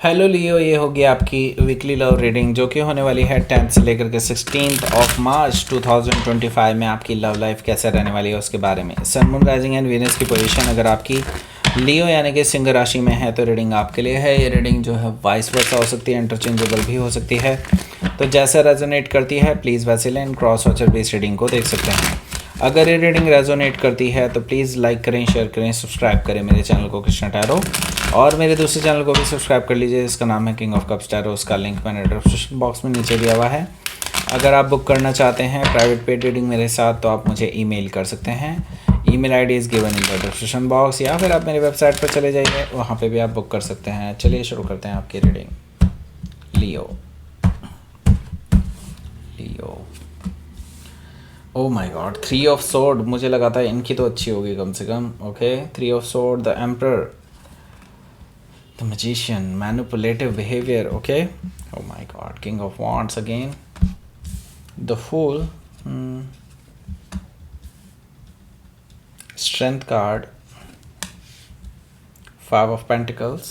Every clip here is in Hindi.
हेलो लियो, ये होगी आपकी वीकली लव रीडिंग जो कि होने वाली है 10th से लेकर के 16th ऑफ मार्च 2025 में। आपकी लव लाइफ कैसे रहने वाली है उसके बारे में। Sun moon rising and Venus की पोजीशन अगर आपकी लियो यानी कि सिंह राशि में है तो रीडिंग आपके लिए है। ये रीडिंग जो है वाइस वर्सा हो सकती है, इंटरचेंजेबल भी हो सकती है। तो जैसा रेजोनेट करती है प्लीज़ वैसे लें। क्रॉस वॉचर भी इस रीडिंग को देख सकते हैं। अगर ये रीडिंग रेजोनेट करती है तो प्लीज़ लाइक करें, शेयर करें, सब्सक्राइब करें मेरे चैनल को कृष्णा टैरो, और मेरे दूसरे चैनल को भी सब्सक्राइब कर लीजिए जिसका नाम है किंग ऑफ कप्स टैरो। उसका लिंक मैंने डिस्क्रिप्शन बॉक्स में नीचे दिया हुआ है। अगर आप बुक करना चाहते हैं प्राइवेट पेड रीडिंग मेरे साथ तो आप मुझे ईमेल कर सकते हैं। Email ID is given in the description box, या फिर आप मेरी वेबसाइट पर चले जाइए, वहाँ पे भी आप बुक कर सकते हैं। चलिए शुरू करते हैं आपकी reading. Leo Leo oh my god, 3 of sword. मुझे लगा था इनकी तो अच्छी होगी कम से कम। Okay, 3 of sword, the emperor, the magician, manipulative behaviour. Okay, oh my god, king of wands again, the fool, strength card, 5 of pentacles,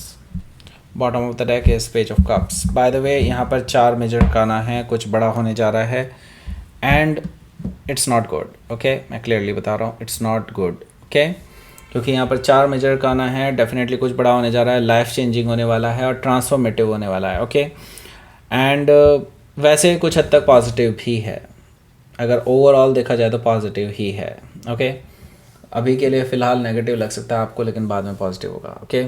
bottom of the deck is page of cups. By the way यहाँ पर 4 मेजर काना है, कुछ बड़ा होने जा रहा है and it's not good. Okay, मैं क्लियरली बता रहा हूँ, इट्स नॉट गुड। ओके, क्योंकि यहाँ पर 4 मेजर काना है, डेफिनेटली कुछ बड़ा होने जा रहा है, लाइफ चेंजिंग होने वाला है और ट्रांसफॉर्मेटिव होने वाला है। ओके, एंड वैसे कुछ हद तक पॉजिटिव भी है, अगर ओवरऑल देखा जाए तो पॉजिटिव ही है। ओके, अभी के लिए फ़िलहाल नेगेटिव लग सकता है आपको, लेकिन बाद में पॉजिटिव होगा। ओके,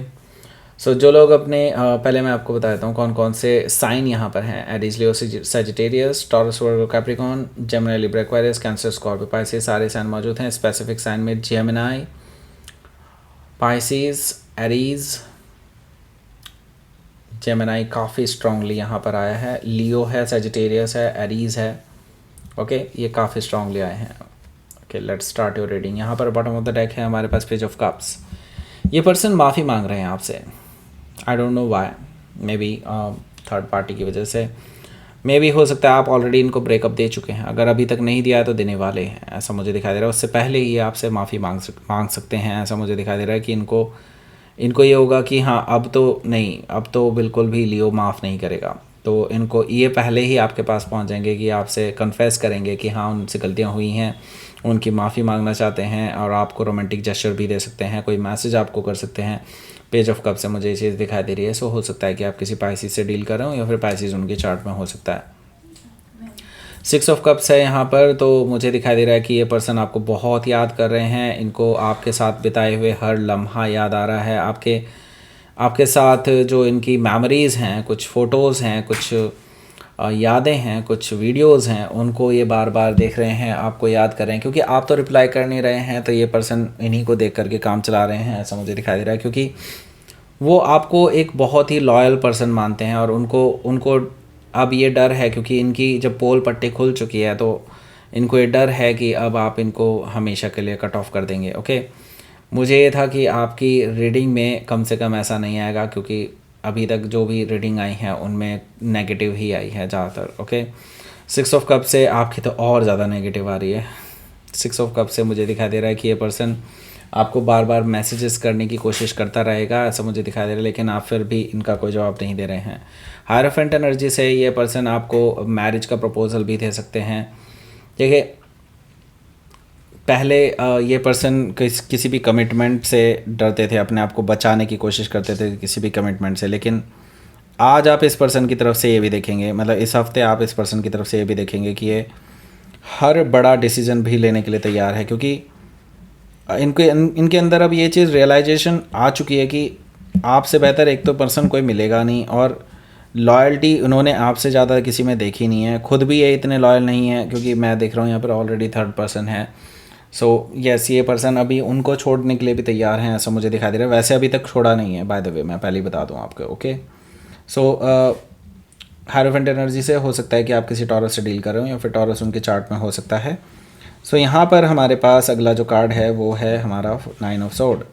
सो जो लोग अपने पहले मैं आपको बता देता हूँ कौन कौन से साइन यहाँ पर हैं। Aries, Leo, Sagittarius, Taurus, Virgo, Capricorn, Gemini, Libra, Aquarius, Cancer, Scorpio, Pisces, सारे साइन मौजूद हैं। स्पेसिफिक साइन में जेमिनी, पाइसेस, एरीज, जेमिनी काफ़ी स्ट्रांगली यहाँ पर आया है। लियो है, सजिटेरियस है, एरीज है। ओके, ये काफ़ी स्ट्रांगली आए हैं। Okay, let's start your reading. यहाँ पर बॉटम ऑफ द डेक है हमारे पास पेज ऑफ कप्स। ये पर्सन माफ़ी मांग रहे हैं आपसे। I don't know why, may be third party की वजह से, मे बी हो सकता है आप ऑलरेडी इनको ब्रेकअप दे चुके हैं। अगर अभी तक नहीं दिया है तो देने वाले हैं, ऐसा मुझे दिखाई दे रहा है। उससे पहले ही आपसे माफ़ी मांग सकते हैं, ऐसा मुझे दिखाई दे रहा है कि इनको ये होगा कि हाँ अब तो नहीं, अब तो बिल्कुल भी लियो माफ़ नहीं करेगा। तो इनको ये पहले ही आपके पास पहुंच जाएंगे कि आपसे कन्फेस करेंगे कि हाँ उनसे गलतियां हुई हैं, उनकी माफ़ी मांगना चाहते हैं, और आपको रोमांटिक जेस्चर भी दे सकते हैं, कोई मैसेज आपको कर सकते हैं। पेज ऑफ कप से मुझे ये चीज़ दिखाई दे रही है। सो हो सकता है कि आप किसी पाइसिस से डील कर रहे हो या फिर पाइसिस उनके चार्ट में हो सकता है। 6 ऑफ कप्स है यहाँ पर, तो मुझे दिखाई दे रहा है कि ये पर्सन आपको बहुत याद कर रहे हैं। इनको आपके साथ बिताए हुए हर लम्हा याद आ रहा है। आपके साथ जो इनकी मेमोरीज़ हैं, कुछ फ़ोटोज़ हैं, कुछ यादें हैं, कुछ वीडियोस हैं, उनको ये बार बार देख रहे हैं, आपको याद कर रहे हैं। क्योंकि आप तो रिप्लाई कर नहीं रहे हैं तो ये पर्सन इन्हीं को देख करके काम चला रहे हैं, ऐसा मुझे दिखाई दे रहा है। क्योंकि वो आपको एक बहुत ही लॉयल पर्सन मानते हैं और उनको अब ये डर है, क्योंकि इनकी जब पोल पट्टी खुल चुकी है तो इनको ये डर है कि अब आप इनको हमेशा के लिए कट ऑफ कर देंगे। ओके, मुझे ये था कि आपकी रीडिंग में कम से कम ऐसा नहीं आएगा, क्योंकि अभी तक जो भी रीडिंग आई है उनमें नेगेटिव ही आई है ज़्यादातर। ओके, 6 ऑफ कप से आपकी तो और ज़्यादा नेगेटिव आ रही है। 6 ऑफ कप से मुझे दिखाई दे रहा है कि ये पर्सन आपको बार बार मैसेजेस करने की कोशिश करता रहेगा, ऐसा मुझे दिखाई दे रहा है, लेकिन आप फिर भी इनका कोई जवाब नहीं दे रहे हैं। हायरोफेंट एनर्जी से ये पर्सन आपको मैरिज का प्रपोजल भी दे सकते हैं। देखिए, पहले ये पर्सन किसी भी कमिटमेंट से डरते थे, अपने आप को बचाने की कोशिश करते थे किसी भी कमिटमेंट से, लेकिन आज आप इस पर्सन की तरफ से ये भी देखेंगे, मतलब इस हफ्ते आप इस पर्सन की तरफ से ये भी देखेंगे कि ये हर बड़ा डिसीजन भी लेने के लिए तैयार है। क्योंकि इनके अंदर अब ये चीज़ रियलाइजेशन आ चुकी है कि आपसे बेहतर एक तो पर्सन कोई मिलेगा नहीं, और लॉयल्टी उन्होंने आपसे ज़्यादा किसी में देखी नहीं है। खुद भी ये इतने लॉयल नहीं है, क्योंकि मैं देख रहा हूँ यहाँ पर ऑलरेडी थर्ड पर्सन है। सो यस, ये पर्सन अभी उनको छोड़ने के लिए भी तैयार हैं, ऐसा मुझे दिखाई दे रहा है। वैसे अभी तक छोड़ा नहीं है, बाय द वे, मैं पहले ही बता दूं आपको। ओके, सो हायरोफेंट एनर्जी से हो सकता है कि आप किसी टॉरस से डील कर रहे हो, या फिर टॉरस उनके चार्ट में हो सकता है। सो यहाँ पर हमारे पास अगला जो कार्ड है वो है हमारा 9 ऑफ सोर्ड।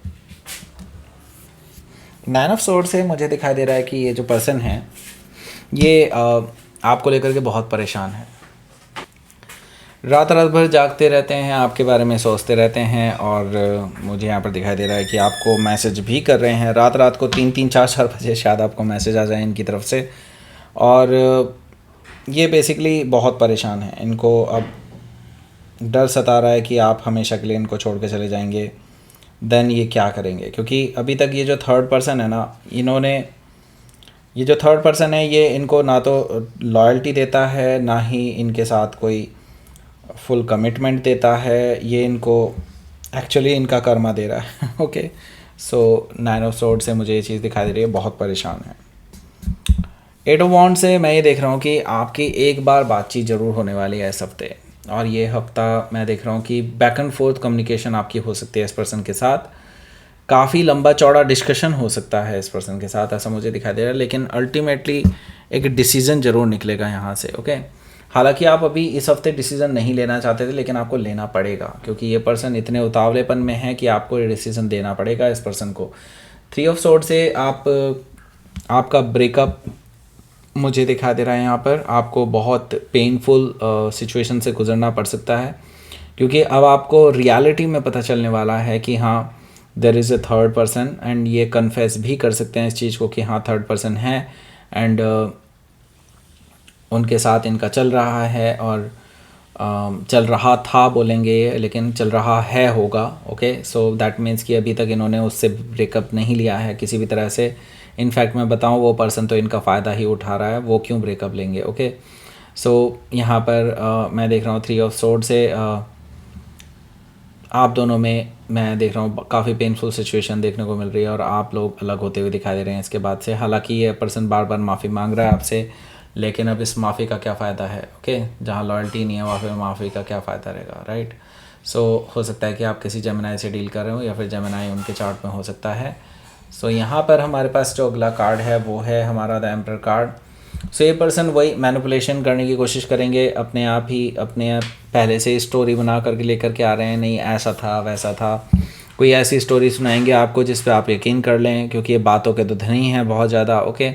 9 ऑफ सोर्ड से मुझे दिखाई दे रहा है कि ये जो पर्सन है ये आपको लेकर के बहुत परेशान है। रात रात भर जागते रहते हैं, आपके बारे में सोचते रहते हैं, और मुझे यहाँ पर दिखाई दे रहा है कि आपको मैसेज भी कर रहे हैं रात रात को 3-3 4-4 बजे शायद आपको मैसेज आ जाए इनकी तरफ से। और ये बेसिकली बहुत परेशान है, इनको अब डर सता रहा है कि आप हमेशा के लिए इनको छोड़ के चले जाएंगे। देन ये क्या करेंगे, क्योंकि अभी तक ये जो थर्ड पर्सन है ना, ये जो थर्ड पर्सन है ये इनको ना तो लॉयल्टी देता है, ना ही इनके साथ कोई फुल कमिटमेंट देता है। ये इनको एक्चुअली इनका कर्मा दे रहा है। ओके, सो 9 ऑफ सोर्ड से मुझे ये चीज़ दिखाई दे रही है, बहुत परेशान है। 8 ऑफ वॉन्ड से मैं ये देख रहा हूँ कि आपकी एक बार बातचीत ज़रूर होने वाली है इस हफ्ते, और ये हफ्ता मैं देख रहा हूँ कि बैक एंड फोर्थ कम्युनिकेशन आपकी हो सकती है इस पर्सन के साथ। काफ़ी लंबा चौड़ा डिस्कशन हो सकता है इस पर्सन के साथ, ऐसा मुझे दिखाई दे रहा है, लेकिन अल्टीमेटली एक डिसीजन ज़रूर निकलेगा यहाँ से। ओके, हालांकि आप अभी इस हफ्ते डिसीजन नहीं लेना चाहते थे, लेकिन आपको लेना पड़ेगा, क्योंकि ये पर्सन इतने उतावलेपन में है कि आपको ये डिसीजन देना पड़ेगा इस पर्सन को। 3 ऑफ सोर्ड से आपका ब्रेकअप मुझे दिखा दे रहा है यहाँ पर। आपको बहुत पेनफुल सिचुएशन से गुजरना पड़ सकता है, क्योंकि अब आपको रियलिटी में पता चलने वाला है कि हाँ there is a third person, and ये कन्फेस भी कर सकते हैं इस चीज़ को कि हाँ थर्ड पर्सन है, एंड उनके साथ इनका चल रहा है, और चल रहा था बोलेंगे ये, लेकिन चल रहा है होगा। ओके, सो दैट मीन्स कि अभी तक इन्होंने उससे ब्रेकअप नहीं लिया है किसी भी तरह से। इनफैक्ट मैं बताऊं, वो पर्सन तो इनका फ़ायदा ही उठा रहा है, वो क्यों ब्रेकअप लेंगे। ओके, सो यहाँ पर मैं देख रहा हूँ 3 ऑफ सोर्ड से आप दोनों में मैं देख रहा हूँ काफ़ी पेनफुल सिचुएशन देखने को मिल रही है, और आप लोग अलग होते हुए दिखाई दे रहे हैं इसके बाद से। हालांकि ये पर्सन बार बार माफ़ी मांग रहा है आपसे, लेकिन अब इस माफ़ी का क्या फ़ायदा है। ओके, जहाँ लॉयल्टी नहीं है वहाँ पे माफ़ी का क्या फ़ायदा रहेगा, राइट। सो हो सकता है कि आप किसी जेमिनाई से डील कर रहे हो, या फिर जेमिनाई उनके चार्ट में हो सकता है। सो यहाँ पर हमारे पास जो अगला कार्ड है वो है हमारा द एम्परर कार्ड। सो ये पर्सन वही मैनिपुलेशन करने की कोशिश करेंगे, अपने आप ही अपने पहले से स्टोरी बना करके लेकर के आ रहे हैं, नहीं ऐसा था वैसा था, कोई ऐसी स्टोरी सुनाएंगे आपको जिस पे आप यकीन कर लें, क्योंकि ये बातों के तो धनी हैं बहुत ज़्यादा। ओके,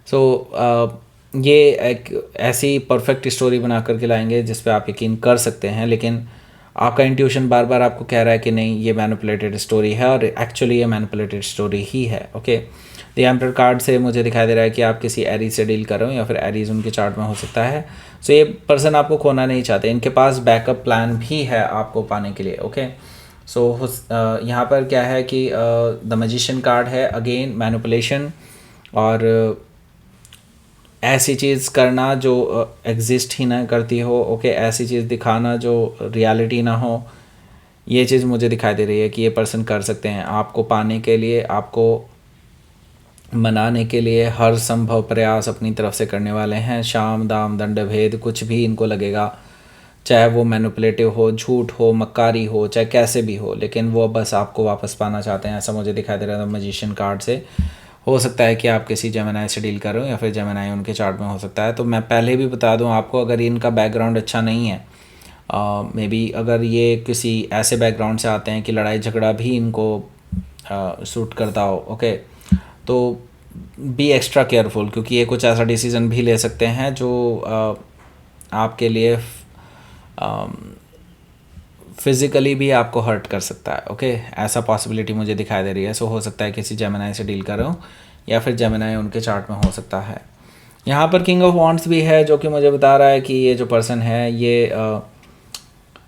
सो ये एक ऐसी परफेक्ट स्टोरी बना करके लाएंगे जिस पे आप यकीन कर सकते हैं, लेकिन आपका इंट्यूशन बार बार आपको कह रहा है कि नहीं ये मैनिपुलेटेड स्टोरी है, और एक्चुअली ये मैनिपुलेटेड स्टोरी ही है। ओके, द एम्परर कार्ड से मुझे दिखाई दे रहा है कि आप किसी एरीज से डील कर रहे हो, या फिर एरीज उनके चार्ट में हो सकता है। सो ये पर्सन आपको खोना नहीं चाहते, इनके पास बैकअप प्लान भी है आपको पाने के लिए। ओके, सो यहाँ पर क्या है कि द मैजिशियन कार्ड है, अगेन मैनिपुलेशन, और ऐसी चीज़ करना जो एग्जिस्ट ही ना करती हो। ओके, ऐसी चीज़ दिखाना जो रियलिटी ना हो, ये चीज़ मुझे दिखाई दे रही है कि ये पर्सन कर सकते हैं आपको पाने के लिए, आपको मनाने के लिए हर संभव प्रयास अपनी तरफ से करने वाले हैं। शाम दाम दंड भेद कुछ भी इनको लगेगा, चाहे वो मैनिपुलेटिव हो, झूठ हो, मक्कारी हो, चाहे कैसे भी हो, लेकिन वो बस आपको वापस पाना चाहते हैं, ऐसा मुझे दिखाई दे रहा था मैजिशियन कार्ड से। हो सकता है कि आप किसी जेमिनाई से डील कर रहे हो, या फिर जेमिनाई उनके चार्ट में हो सकता है। तो मैं पहले भी बता दूं आपको, अगर इनका बैकग्राउंड अच्छा नहीं है, मे बी अगर ये किसी ऐसे बैकग्राउंड से आते हैं कि लड़ाई झगड़ा भी इनको सूट करता हो, ओके, तो बी एक्स्ट्रा केयरफुल, क्योंकि ये कुछ ऐसा डिसीज़न भी ले सकते हैं जो आपके लिए फिज़िकली भी आपको हर्ट कर सकता है। ओके, ऐसा पॉसिबिलिटी मुझे दिखाई दे रही है। सो हो सकता है किसी जेमिनाई से डील कर रहे हो, या फिर जेमिनाई उनके चार्ट में हो सकता है। यहाँ पर किंग ऑफ वॉन्ड्स भी है, जो कि मुझे बता रहा है कि ये जो पर्सन है ये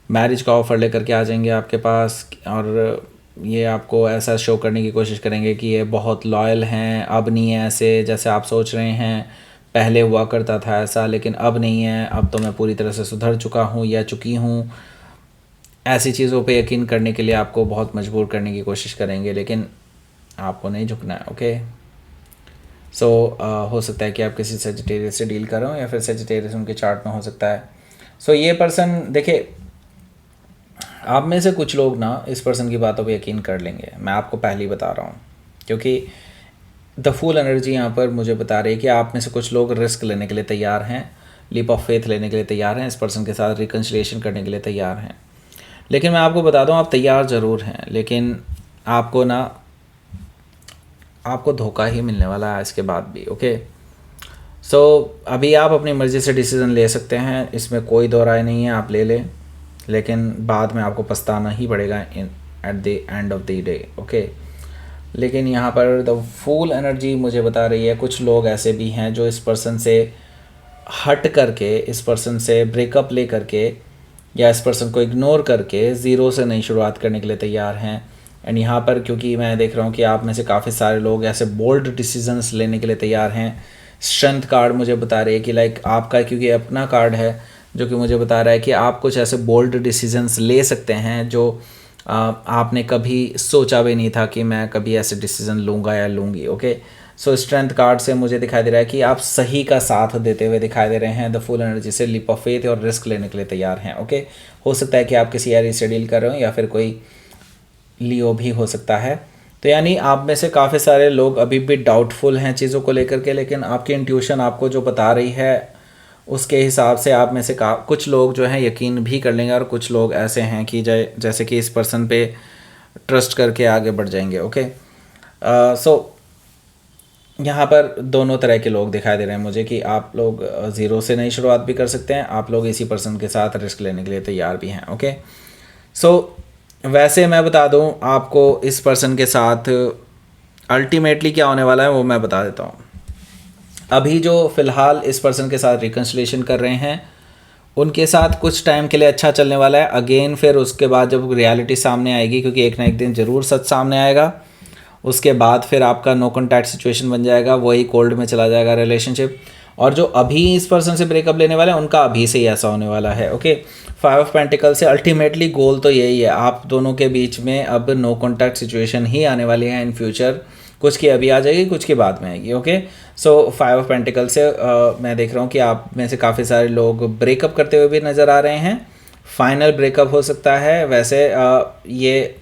मैरिज का ऑफ़र लेकर के आ जाएंगे आपके पास, और ये आपको ऐसा शो करने की कोशिश करेंगे कि ये बहुत लॉयल हैं। अब नहीं है ऐसे जैसे आप सोच रहे हैं, पहले हुआ करता था ऐसा, लेकिन अब नहीं है, अब तो मैं पूरी तरह से सुधर चुका हूँ या चुकी हूँ। ऐसी चीज़ों पे यकीन करने के लिए आपको बहुत मजबूर करने की कोशिश करेंगे, लेकिन आपको नहीं झुकना है। ओके, सो हो सकता है कि आप किसी सेजिटेरियस से डील कर रहे हो, या फिर सेजिटेरियस उनके चार्ट में हो सकता है। सो ये पर्सन, देखिए, आप में से कुछ लोग ना इस पर्सन की बातों पे यकीन कर लेंगे, मैं आपको पहले ही बता रहा हूँ, क्योंकि द फुल एनर्जी यहाँ पर मुझे बता रही है कि आप में से कुछ लोग रिस्क लेने के लिए तैयार हैं, लीप ऑफ फेथ लेने के लिए तैयार हैं, इस पर्सन के साथ रिकन्सिलिएशन करने के लिए तैयार हैं। लेकिन मैं आपको बता दूं, आप तैयार ज़रूर हैं, लेकिन आपको धोखा ही मिलने वाला है इसके बाद भी। ओके, सो अभी आप अपनी मर्ज़ी से डिसीज़न ले सकते हैं, इसमें कोई दो राय नहीं है, आप ले लें, लेकिन बाद में आपको पछताना ही पड़ेगा in at the end of the day. Okay, लेकिन यहाँ पर द फूल एनर्जी मुझे बता रही है कुछ लोग ऐसे भी हैं जो इस पर्सन से हट करके, इस पर्सन से ब्रेकअप ले करके या इस पर्सन को इग्नोर करके ज़ीरो से नई शुरुआत करने के लिए तैयार हैं। एंड यहाँ पर क्योंकि मैं देख रहा हूँ कि आप में से काफ़ी सारे लोग ऐसे बोल्ड डिसीजंस लेने के लिए तैयार हैं। स्ट्रेंथ कार्ड मुझे बता रही है कि लाइक आपका, क्योंकि अपना कार्ड है जो कि मुझे बता रहा है कि आप कुछ ऐसे बोल्ड डिसीजंस ले सकते हैं जो आपने कभी सोचा भी नहीं था कि मैं कभी ऐसे डिसीज़न लूँगा या लूँगी। ओके, सो स्ट्रेंथ कार्ड से मुझे दिखाई दे रहा है कि आप सही का साथ देते हुए दिखाई दे रहे हैं। द फुल एनर्जी से लीप ऑफ फेथ और रिस्क लेने के लिए तैयार हैं। ओके, हो सकता है कि आप किसी एरी से डील कर रहे हो या फिर कोई लियो भी हो सकता है। तो यानी आप में से काफ़ी सारे लोग अभी भी डाउटफुल हैं चीज़ों को लेकर के, लेकिन आपकी इंट्यूशन आपको जो बता रही है उसके हिसाब से आप में से कुछ लोग जो हैं यकीन भी कर लेंगे और कुछ लोग ऐसे हैं कि जैसे कि इस पर्सन पे ट्रस्ट करके आगे बढ़ जाएंगे। ओके, सो यहाँ पर दोनों तरह के लोग दिखाई दे रहे हैं मुझे कि आप लोग ज़ीरो से नई शुरुआत भी कर सकते हैं, आप लोग इसी पर्सन के साथ रिस्क लेने के लिए तैयार भी हैं। ओके, सो वैसे मैं बता दूँ आपको इस पर्सन के साथ अल्टीमेटली क्या होने वाला है वो मैं बता देता हूँ। अभी जो फ़िलहाल इस पर्सन के साथ रिकन्सिलेशन कर रहे हैं उनके साथ कुछ टाइम के लिए अच्छा चलने वाला है। अगेन फिर उसके बाद जब रियलिटी सामने आएगी, क्योंकि एक ना एक दिन ज़रूर सच सामने आएगा, उसके बाद फिर आपका नो कॉन्टैक्ट सिचुएशन बन जाएगा, वही कोल्ड में चला जाएगा रिलेशनशिप। और जो अभी इस पर्सन से ब्रेकअप लेने वाले हैं उनका अभी से ही ऐसा होने वाला है। ओके, 5 ऑफ पेंटिकल से अल्टीमेटली गोल तो यही है, आप दोनों के बीच में अब नो कॉन्टैक्ट सिचुएशन ही आने वाली है इन फ्यूचर। कुछ की अभी आ जाएगी, कुछ की बाद में आएगी। ओके, सो 5 ऑफ पेंटिकल से मैं देख रहा हूँ कि आप में से काफ़ी सारे लोग ब्रेकअप करते हुए भी नज़र आ रहे हैं। फाइनल ब्रेकअप हो सकता है, वैसे ये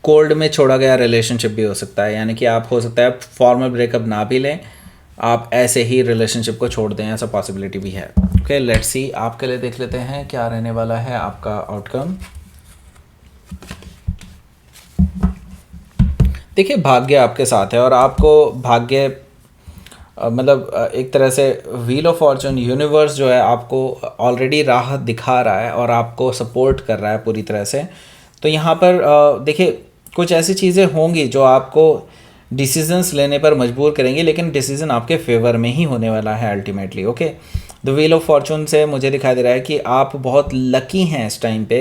कोल्ड में छोड़ा गया रिलेशनशिप भी हो सकता है, यानी कि आप हो सकता है फॉर्मल ब्रेकअप ना भी लें, आप ऐसे ही रिलेशनशिप को छोड़ दें, ऐसा पॉसिबिलिटी भी है। ओके, लेट्स सी, आपके लिए देख लेते हैं क्या रहने वाला है आपका आउटकम। देखिए, भाग्य आपके साथ है और आपको भाग्य मतलब एक तरह से व्हील ऑफ फॉर्चून, यूनिवर्स जो है आपको ऑलरेडी राह दिखा रहा है और आपको सपोर्ट कर रहा है पूरी तरह से। तो यहाँ पर देखिए कुछ ऐसी चीज़ें होंगी जो आपको डिसीजंस लेने पर मजबूर करेंगी, लेकिन डिसीजन आपके फेवर में ही होने वाला है ultimately. Okay, the wheel of Fortune से मुझे दिखाई दे रहा है कि आप बहुत लकी हैं इस टाइम पे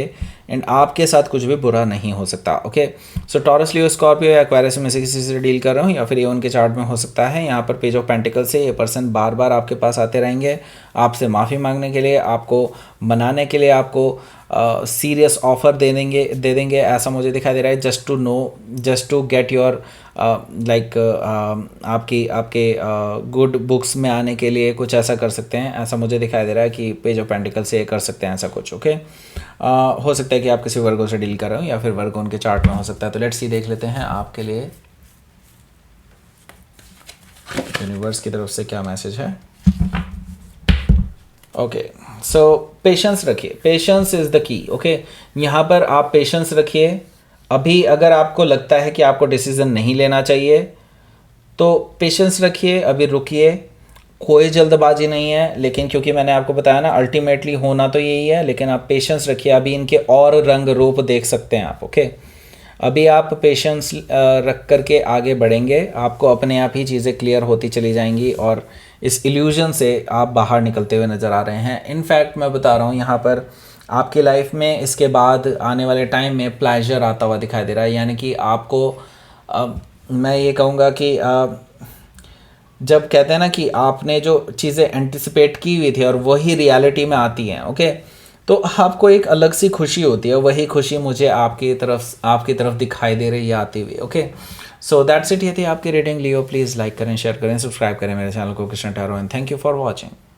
एंड आपके साथ कुछ भी बुरा नहीं हो सकता। ओके, सो टॉरस, लियो, स्कॉर्पियो या एक्वेरियस में से किसी से डील कर रहा हूँ या फिर ये उनके चार्ट में हो सकता है। यहाँ पर पेज ऑफ पेंटिकल से ये पर्सन बार बार आपके पास आते रहेंगे आपसे माफ़ी मांगने के लिए, आपको मनाने के लिए, आपको सीरियस ऑफर दे देंगे ऐसा मुझे दिखाई दे रहा है। Just to know, just to get your like आपके गुड बुक्स में आने के लिए कुछ ऐसा कर सकते हैं, ऐसा मुझे दिखाई दे रहा है कि पेज ऑफ पेंटिकल से कर सकते हैं ऐसा कुछ। ओके, हो सकता है कि आप किसी वर्गों से डील कर रहे हो या फिर वर्गों उनके चार्ट में हो सकता है। तो लेट्स सी, देख लेते हैं आपके लिए यूनिवर्स की तरफ से क्या मैसेज है। ओके, सो पेशेंस रखिए, patience is the key. Okay, यहाँ पर आप पेशेंस रखिए। अभी अगर आपको लगता है कि आपको डिसीज़न नहीं लेना चाहिए तो पेशेंस रखिए, अभी रुकिए, कोई जल्दबाजी नहीं है। लेकिन क्योंकि मैंने आपको बताया ना अल्टीमेटली होना तो यही है, लेकिन आप पेशेंस रखिए, अभी इनके और रंग रूप देख सकते हैं आप। ओके, अभी आप पेशेंस रख करके आगे बढ़ेंगे, आपको अपने आप ही चीज़ें क्लियर होती चली जाएंगी और इस इल्यूजन से आप बाहर निकलते हुए नज़र आ रहे हैं। इनफैक्ट मैं बता रहा हूँ यहाँ पर आपकी लाइफ में इसके बाद आने वाले टाइम में प्लेजर आता हुआ दिखाई दे रहा है, यानी कि आपको मैं ये कहूँगा कि जब कहते हैं ना कि आपने जो चीज़ें एंटिसिपेट की हुई थी और वही रियलिटी में आती हैं, ओके, तो आपको एक अलग सी खुशी होती है। वही खुशी मुझे आपकी तरफ दिखाई दे रही है आती हुई। ओके, सो दैट्स इट, ये थी आपकी रीडिंग। लियो, प्लीज़ लाइक करें, शेयर करें, सब्सक्राइब करें मेरे चैनल को Krishna tarot and thank you for watching.